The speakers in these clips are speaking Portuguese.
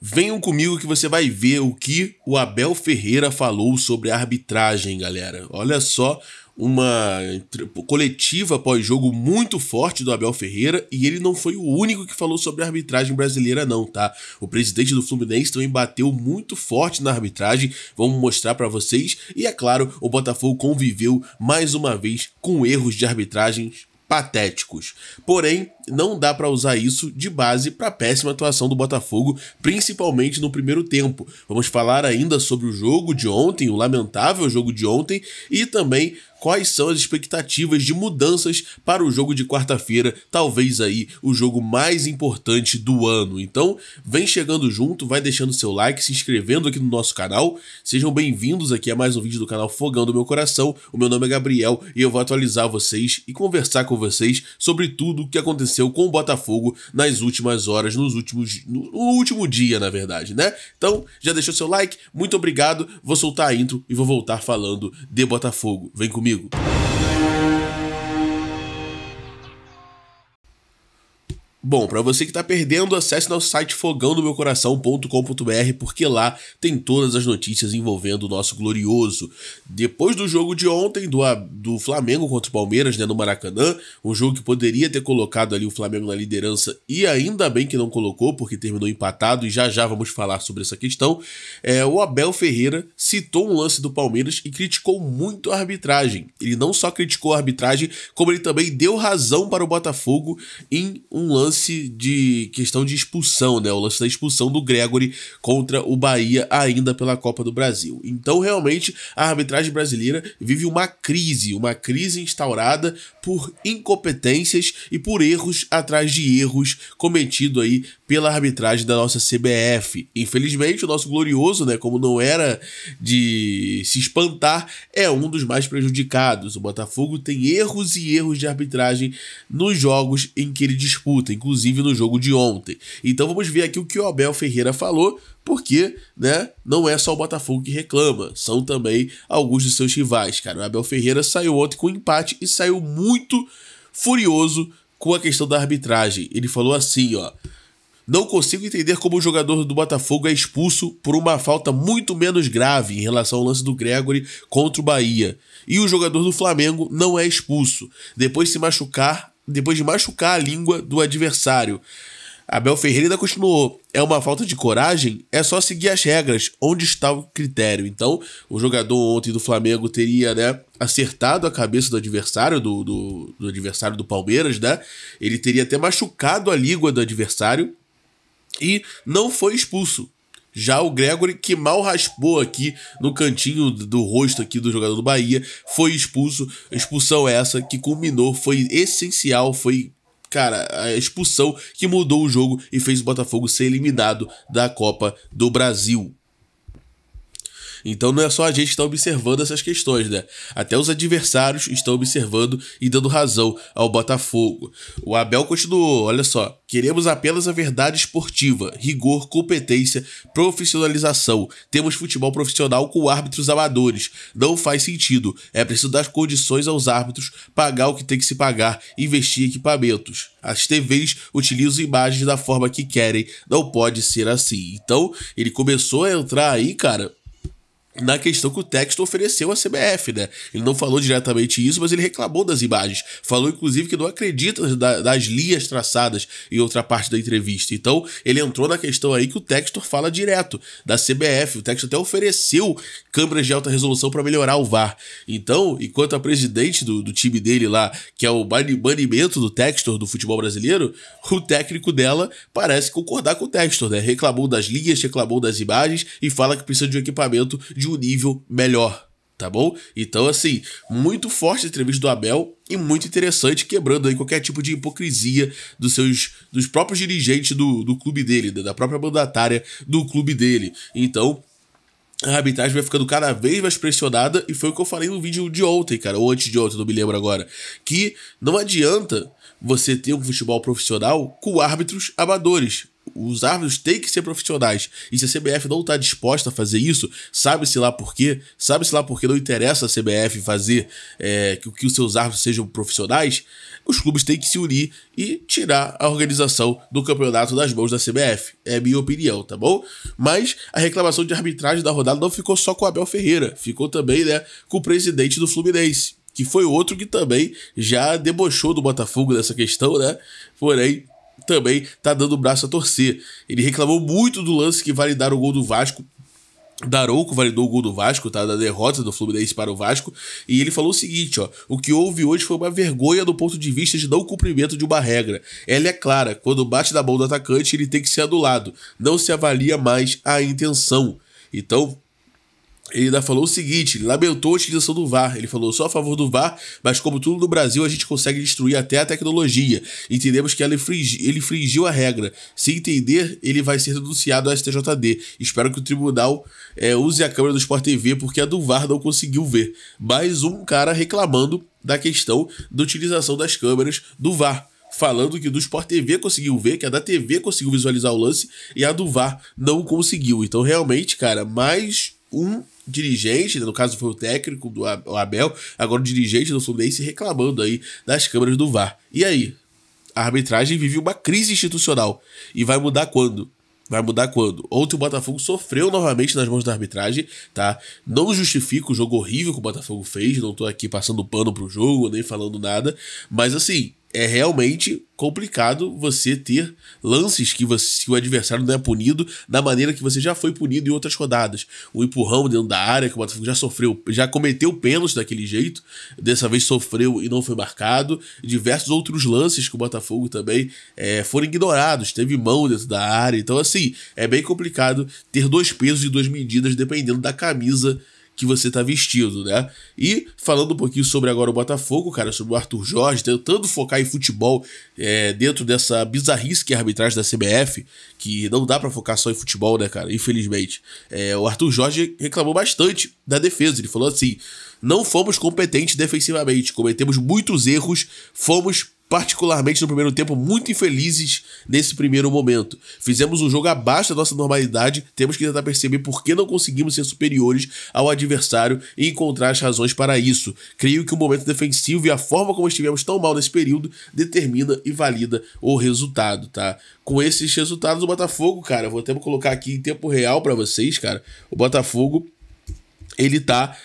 Venham comigo que você vai ver o que o Abel Ferreira falou sobre a arbitragem, galera. Olha só, uma coletiva pós-jogo muito forte do Abel Ferreira, e ele não foi o único que falou sobre a arbitragem brasileira não, tá? O presidente do Fluminense também bateu muito forte na arbitragem, vamos mostrar pra vocês, e é claro, o Botafogo conviveu mais uma vez com erros de arbitragem patéticos. Porém, não dá para usar isso de base para a péssima atuação do Botafogo, principalmente no primeiro tempo. Vamos falar ainda sobre o jogo de ontem, o lamentável jogo de ontem, e também quais são as expectativas de mudanças para o jogo de quarta-feira, talvez aí o jogo mais importante do ano. Então, vem chegando junto, vai deixando seu like, se inscrevendo aqui no nosso canal. Sejam bem-vindos aqui a mais um vídeo do canal Fogão do Meu Coração. O meu nome é Gabriel e eu vou atualizar vocês e conversar com vocês sobre tudo o que aconteceu com o Botafogo nas últimas horas, no último dia, na verdade, né? Então, já deixou seu like? Muito obrigado. Vou soltar a intro e vou voltar falando de Botafogo. Vem comigo. Bom, para você que tá perdendo, acesse nosso site fogãodomeucoração.com.br, porque lá tem todas as notícias envolvendo o nosso glorioso. Depois do jogo de ontem, do Flamengo contra o Palmeiras, né, no Maracanã, um jogo que poderia ter colocado ali o Flamengo na liderança, e ainda bem que não colocou, porque terminou empatado, e já já vamos falar sobre essa questão. O Abel Ferreira citou um lance do Palmeiras e criticou muito a arbitragem. Ele não só criticou a arbitragem, como ele também deu razão para o Botafogo em um lance de questão de expulsão, né? O lance da expulsão do Gregori contra o Bahia ainda pela Copa do Brasil. Então, realmente, a arbitragem brasileira vive uma crise instaurada por incompetências e por erros atrás de erros cometidos aí pela arbitragem da nossa CBF. Infelizmente, o nosso glorioso, né, como não era de se espantar, é um dos mais prejudicados. O Botafogo tem erros e erros de arbitragem nos jogos em que ele disputa, inclusive no jogo de ontem. Então vamos ver aqui o que o Abel Ferreira falou, porque, né, não é só o Botafogo que reclama, são também alguns dos seus rivais, cara. O Abel Ferreira saiu ontem com empate e saiu muito furioso com a questão da arbitragem. Ele falou assim, ó: não consigo entender como o jogador do Botafogo é expulso por uma falta muito menos grave em relação ao lance do Gregori contra o Bahia. E o jogador do Flamengo não é expulso, depois de machucar a língua do adversário. Abel Ferreira ainda continuou: é uma falta de coragem? É só seguir as regras. Onde está o critério? Então, o jogador ontem do Flamengo teria, né, acertado a cabeça do adversário, do adversário do Palmeiras, né? Ele teria até machucado a língua do adversário e não foi expulso. Já o Gregori, que mal raspou aqui no cantinho do rosto aqui do jogador do Bahia, foi expulso. A expulsão essa que culminou, foi essencial, foi, cara, a expulsão que mudou o jogo e fez o Botafogo ser eliminado da Copa do Brasil. Então não é só a gente que está observando essas questões, né? Até os adversários estão observando e dando razão ao Botafogo. O Abel continuou: olha só, queremos apenas a verdade esportiva, rigor, competência, profissionalização. Temos futebol profissional com árbitros amadores. Não faz sentido. É preciso dar condições aos árbitros, pagar o que tem que se pagar, investir em equipamentos. As TVs utilizam imagens da forma que querem. Não pode ser assim. Então ele começou a entrar aí, cara, na questão que o Textor ofereceu à CBF, né? Ele não falou diretamente isso, mas ele reclamou das imagens. Falou, inclusive, que não acredita das linhas traçadas em outra parte da entrevista. Então, ele entrou na questão aí que o Textor fala direto da CBF. O Textor até ofereceu câmeras de alta resolução para melhorar o VAR. Então, enquanto a presidente do time dele lá, que é o banimento do Textor do futebol brasileiro, o técnico dela parece concordar com o Textor, né? Reclamou das linhas, reclamou das imagens e fala que precisa de um equipamento de um nível melhor, tá bom? Então, assim, muito forte a entrevista do Abel e muito interessante, quebrando aí qualquer tipo de hipocrisia dos próprios dirigentes do clube dele, da própria mandatária do clube dele. Então, a arbitragem vai ficando cada vez mais pressionada, e foi o que eu falei no vídeo de ontem, cara, ou antes de ontem, não me lembro agora, que não adianta você ter um futebol profissional com árbitros amadores. Os árbitros têm que ser profissionais. E se a CBF não está disposta a fazer isso, sabe-se lá por quê? Sabe-se lá porque não interessa a CBF fazer que os seus árbitros sejam profissionais. Os clubes têm que se unir e tirar a organização do campeonato das mãos da CBF. É a minha opinião, tá bom? Mas a reclamação de arbitragem da rodada não ficou só com o Abel Ferreira. Ficou também, né, com o presidente do Fluminense, que foi outro que também já debochou do Botafogo nessa questão, né? Porém, também tá dando o braço a torcer. Ele reclamou muito do lance que validaram o gol do Vasco. Darouco validou o gol do Vasco, tá? Da derrota do Fluminense para o Vasco. E ele falou o seguinte, ó: o que houve hoje foi uma vergonha do ponto de vista de não cumprimento de uma regra. Ela é clara, quando bate na mão do atacante, ele tem que ser anulado. Não se avalia mais a intenção. Então, ele ainda falou o seguinte, ele lamentou a utilização do VAR. Ele falou: só a favor do VAR, mas como tudo no Brasil, a gente consegue destruir até a tecnologia. Entendemos que ele infringiu a regra. Se entender, ele vai ser denunciado ao STJD. Espero que o tribunal use a câmera do Sport TV, porque a do VAR não conseguiu ver. Mais um cara reclamando da questão da utilização das câmeras do VAR. Falando que do Sport TV conseguiu ver, que a da TV conseguiu visualizar o lance e a do VAR não conseguiu. Então, realmente, cara, mais um dirigente, no caso foi o técnico do Abel, agora o dirigente do Fluminense reclamando aí das câmeras do VAR. E aí? A arbitragem vive uma crise institucional. E vai mudar quando? Vai mudar quando? Ontem o Botafogo sofreu novamente nas mãos da arbitragem, tá? Não justifico o jogo horrível que o Botafogo fez, não tô aqui passando pano pro jogo, nem falando nada, mas assim, é realmente complicado você ter lances que o adversário não é punido da maneira que você já foi punido em outras rodadas. O empurrão dentro da área, que o Botafogo já sofreu, já cometeu pênalti daquele jeito, dessa vez sofreu e não foi marcado. Diversos outros lances que o Botafogo também foram ignorados, teve mão dentro da área. Então, assim, é bem complicado ter dois pesos e duas medidas dependendo da camisa que você tá vestido, né? E falando um pouquinho sobre agora o Botafogo, cara, sobre o Arthur Jorge, tentando focar em futebol dentro dessa bizarrice que é a arbitragem da CBF, que não dá pra focar só em futebol, né, cara? Infelizmente. O Arthur Jorge reclamou bastante da defesa. Ele falou assim: não fomos competentes defensivamente, cometemos muitos erros, fomos particularmente no primeiro tempo muito infelizes nesse primeiro momento. Fizemos um jogo abaixo da nossa normalidade, temos que tentar perceber por que não conseguimos ser superiores ao adversário e encontrar as razões para isso. Creio que o momento defensivo e a forma como estivemos tão mal nesse período determina e valida o resultado, tá? Com esses resultados, o Botafogo, cara, vou até colocar aqui em tempo real para vocês, cara. O Botafogo, ele tá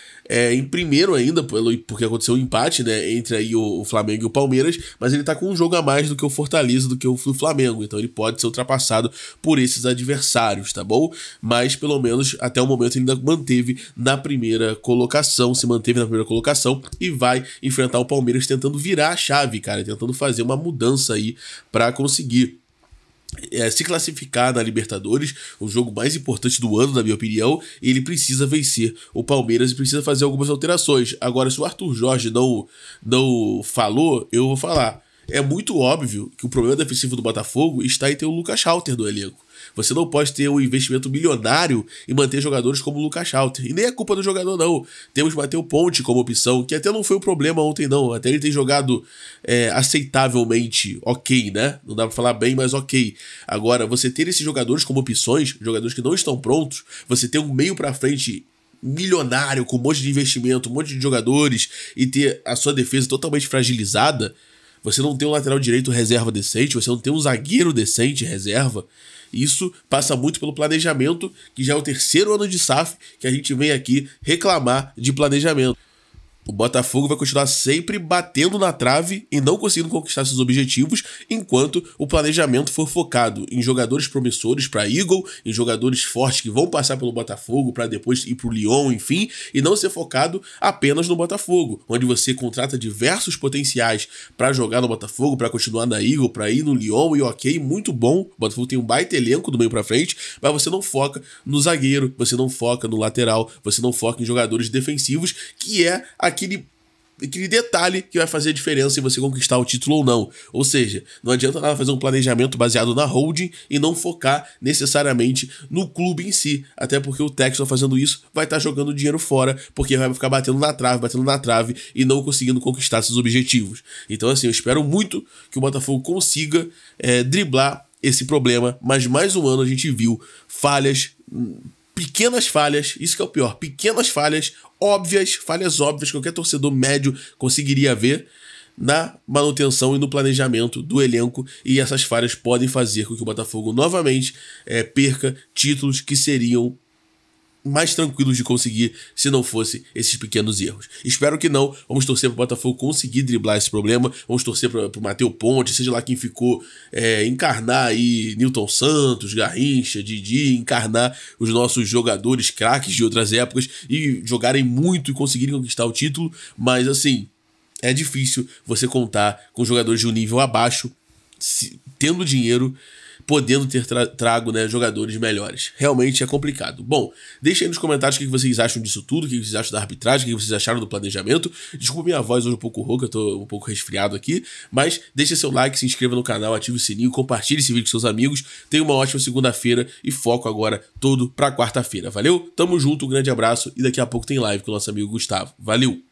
em primeiro ainda, porque aconteceu um empate, né, entre aí o Flamengo e o Palmeiras, mas ele tá com um jogo a mais do que o Fortaleza, do que o Flamengo, então ele pode ser ultrapassado por esses adversários, tá bom? Mas pelo menos até o momento ele ainda manteve na primeira colocação, se manteve na primeira colocação e vai enfrentar o Palmeiras tentando virar a chave, cara, tentando fazer uma mudança aí pra conseguir se classificar na Libertadores, o jogo mais importante do ano, na minha opinião. Ele precisa vencer o Palmeiras e precisa fazer algumas alterações. Agora, se o Arthur Jorge não falou, eu vou falar. É muito óbvio que o problema defensivo do Botafogo está em ter o Lucas Schalter no elenco. Você não pode ter um investimento milionário e manter jogadores como o Lucas Schalter. E nem é culpa do jogador, não. Temos Matheus Ponte como opção, que até não foi o problema ontem, não. Até ele tem jogado aceitavelmente ok, né? Não dá pra falar bem, mas ok. Agora, você ter esses jogadores como opções, jogadores que não estão prontos, você ter um meio pra frente milionário, com um monte de investimento, um monte de jogadores, e ter a sua defesa totalmente fragilizada, você não tem um lateral direito reserva decente, você não tem um zagueiro decente reserva. Isso passa muito pelo planejamento, que já é o terceiro ano de SAF que a gente vem aqui reclamar de planejamento. O Botafogo vai continuar sempre batendo na trave e não conseguindo conquistar seus objetivos enquanto o planejamento for focado em jogadores promissores para Eagle, em jogadores fortes que vão passar pelo Botafogo para depois ir para o Lyon, enfim, e não ser focado apenas no Botafogo, onde você contrata diversos potenciais para jogar no Botafogo, para continuar na Eagle, para ir no Lyon, e ok, muito bom, o Botafogo tem um baita elenco do meio para frente, mas você não foca no zagueiro, você não foca no lateral, você não foca em jogadores defensivos, que é aquele detalhe que vai fazer a diferença em você conquistar o título ou não. Ou seja, não adianta nada fazer um planejamento baseado na holding e não focar necessariamente no clube em si. Até porque o Textor fazendo isso vai estar jogando dinheiro fora, porque vai ficar batendo na trave e não conseguindo conquistar seus objetivos. Então assim, eu espero muito que o Botafogo consiga driblar esse problema, mas mais um ano a gente viu falhas, pequenas falhas, isso que é o pior, pequenas falhas óbvias que qualquer torcedor médio conseguiria ver na manutenção e no planejamento do elenco, e essas falhas podem fazer com que o Botafogo novamente perca títulos que seriam mais tranquilos de conseguir se não fosse esses pequenos erros. Espero que não. Vamos torcer para o Botafogo conseguir driblar esse problema. Vamos torcer para o Matheus Ponte, seja lá quem ficou, encarnar aí Nilton Santos, Garrincha, Didi, encarnar os nossos jogadores craques de outras épocas e jogarem muito e conseguirem conquistar o título. Mas assim, é difícil você contar com jogadores de um nível abaixo, tendo dinheiro, podendo ter trago, né, jogadores melhores. Realmente é complicado. Bom, deixem aí nos comentários o que vocês acham disso tudo, o que vocês acham da arbitragem, o que vocês acharam do planejamento. Desculpa minha voz hoje um pouco rouca, eu tô um pouco resfriado aqui, mas deixe seu like, se inscreva no canal, ative o sininho, compartilhe esse vídeo com seus amigos. Tenha uma ótima segunda-feira e foco agora todo pra quarta-feira. Valeu? Tamo junto, um grande abraço e daqui a pouco tem live com o nosso amigo Gustavo. Valeu!